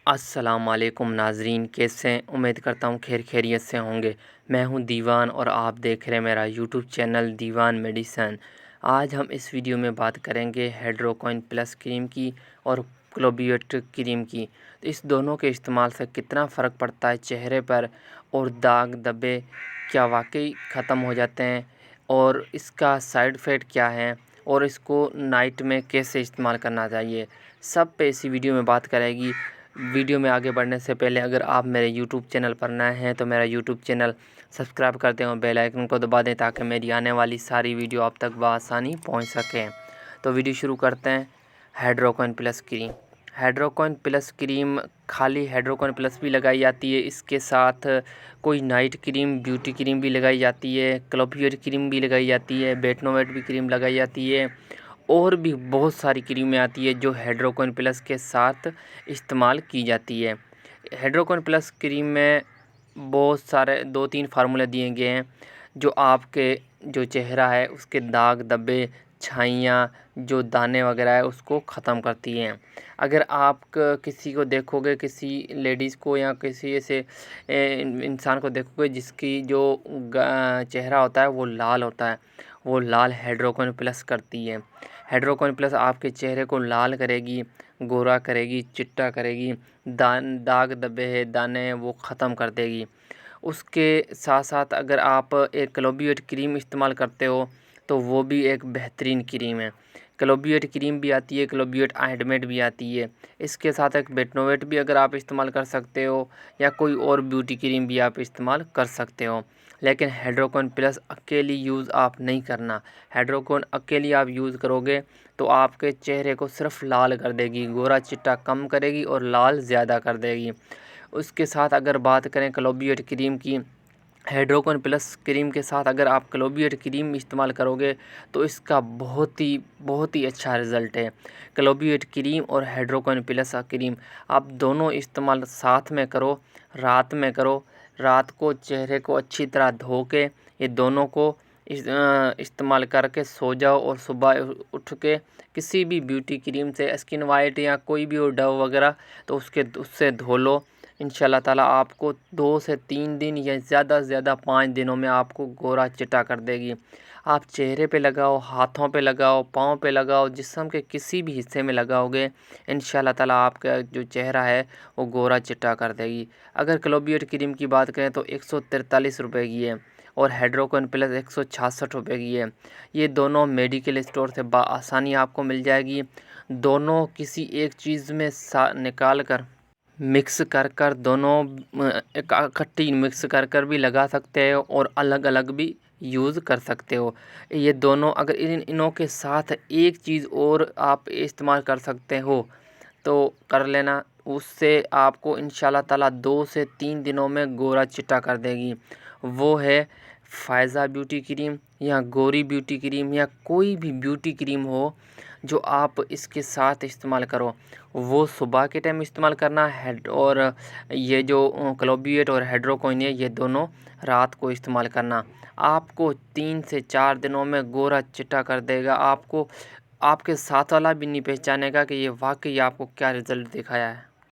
السلام علیکم ناظرین، کیسے ہیں؟ امید کرتا ہوں خیریت سے ہوں گے۔ میں ہوں دیوان اور آپ دیکھ رہے ہیں میرا یوٹیوب چینل دیوان میڈیسن۔ آج ہم اس ویڈیو میں بات کریں گے ہائیڈروکوئن پلس کریم کی اور کلوبیوٹ کریم کی۔ اس دونوں کے استعمال سے کتنا فرق پڑتا ہے چہرے پر، اور داغ دھبے کیا واقعی ختم ہو جاتے ہیں، اور اس کا سائیڈ افیکٹ کیا ہے، اور اس کو نائٹ میں کیسے استعمال کرنا چاہیے، سب پہ اسی ویڈیو میں بات کرے گی۔ ویڈیو میں آگے بڑھنے سے پہلے اگر آپ میرے یوٹیوب چینل پر نئے ہیں تو میرا یوٹیوب چینل سبسکرائب کر دیں اور بیل آئیکن کو دبا دیں تاکہ میری آنے والی ساری ویڈیو آپ تک بآسانی پہنچ سکیں۔ تو ویڈیو شروع کرتے ہیں۔ ہائیڈروکوئن پلس کریم۔ ہائیڈروکوئن پلس کریم خالی ہائیڈروکوئن پلس بھی لگائی جاتی ہے، اس کے ساتھ کوئی نائٹ کریم، بیوٹی کریم بھی لگائی جاتی ہے، کلوبیوٹ کریم بھی لگائی جاتی ہے، بیٹنوویٹ بھی کریم لگائی جاتی ہے، اور بھی بہت ساری کریمیں آتی ہے جو ہائیڈروکوئن پلس کے ساتھ استعمال کی جاتی ہے۔ ہائیڈروکوئن پلس کریم میں بہت سارے 2-3 فارمولے دیے گئے ہیں جو آپ کے جو چہرہ ہے اس کے داغ دھبے، چھائیاں، جو دانے وغیرہ ہے اس کو ختم کرتی ہیں۔ اگر آپ کسی کو دیکھو گے، کسی لیڈیز کو یا کسی ایسے انسان کو دیکھو گے جس کی جو چہرہ ہوتا ہے وہ لال ہوتا ہے، وہ لال ہائیڈروکوئن پلس کرتی ہے۔ ہائیڈروکوئن پلس آپ کے چہرے کو لال کرے گی، گورا کرے گی، چٹا کرے گی، داغ دھبے ہے، دانے ہیں وہ ختم کر دے گی۔ اس کے ساتھ ساتھ اگر آپ ایک کلوبیوٹ کریم استعمال کرتے ہو تو وہ بھی ایک بہترین کریم ہے۔ کلوبیوٹ کریم بھی آتی ہے، کلوبیوٹ آئنٹمنٹ بھی آتی ہے، اس کے ساتھ ایک بیٹنوویٹ بھی اگر آپ استعمال کر سکتے ہو، یا کوئی اور بیوٹی کریم بھی آپ استعمال کر سکتے ہو۔ لیکن ہائیڈروکوئن پلس اکیلی یوز آپ نہیں کرنا۔ ہائیڈروکوئن اکیلی آپ یوز کرو گے تو آپ کے چہرے کو صرف لال کر دے گی، گورا چٹا کم کرے گی اور لال زیادہ کر دے گی۔ اس کے ساتھ اگر بات کریں کلوبیوٹ کریم کی، ہائیڈروکوئن پلس کریم کے ساتھ اگر آپ کلوبیوٹ کریم استعمال کرو گے تو اس کا بہت ہی اچھا رزلٹ ہے۔ کلوبیوٹ کریم اور ہائیڈروکوئن پلس کریم آپ دونوں استعمال ساتھ میں کرو، رات میں کرو، رات کو چہرے کو اچھی طرح دھو کے یہ دونوں کو استعمال کر کے سو جاؤ، اور صبح اٹھ کے کسی بھی بیوٹی کریم سے اسکن وائٹ یا کوئی بھی ہو، ڈو وغیرہ، تو اس سے دھو لو۔ انشاءاللہ تعالیٰ آپ کو 2 سے 3 دن یا زیادہ سے زیادہ 5 دنوں میں آپ کو گورا چٹا کر دے گی۔ آپ چہرے پہ لگاؤ، ہاتھوں پہ لگاؤ، پاؤں پہ لگاؤ، جسم کے کسی بھی حصے میں لگاؤ گے، انشاءاللہ تعالیٰ آپ کا جو چہرہ ہے وہ گورا چٹا کر دے گی۔ اگر کلوبیوٹ کریم کی بات کریں تو 143 روپے کی ہے، اور ہائیڈروکوئن پلس 166 روپے کی ہے۔ یہ دونوں میڈیکل اسٹور سے بآسانی آپ کو مل جائے گی۔ دونوں کسی ایک چیز میں نکال کر مکس کر دونوں اکٹھی مکس کر بھی لگا سکتے ہو، اور الگ الگ بھی یوز کر سکتے ہو۔ یہ دونوں اگر انہوں کے ساتھ ایک چیز اور آپ استعمال کر سکتے ہو تو کر لینا، اس سے آپ کو انشاءاللہ تعالیٰ 2 سے 3 دنوں میں گورا چٹا کر دے گی۔ وہ ہے فائزہ بیوٹی کریم یا گوری بیوٹی کریم، یا کوئی بھی بیوٹی کریم ہو جو آپ اس کے ساتھ استعمال کرو، وہ صبح کے ٹائم استعمال کرنا ہے، اور یہ جو کلوبیوٹ اور ہائیڈروکوئن ہے یہ دونوں رات کو استعمال کرنا۔ آپ کو 3 سے 4 دنوں میں گورا چٹا کر دے گا۔ آپ کو آپ کے ساتھ والا بھی نہیں پہچانے گا کہ یہ واقعی آپ کو کیا رزلٹ دکھایا ہے۔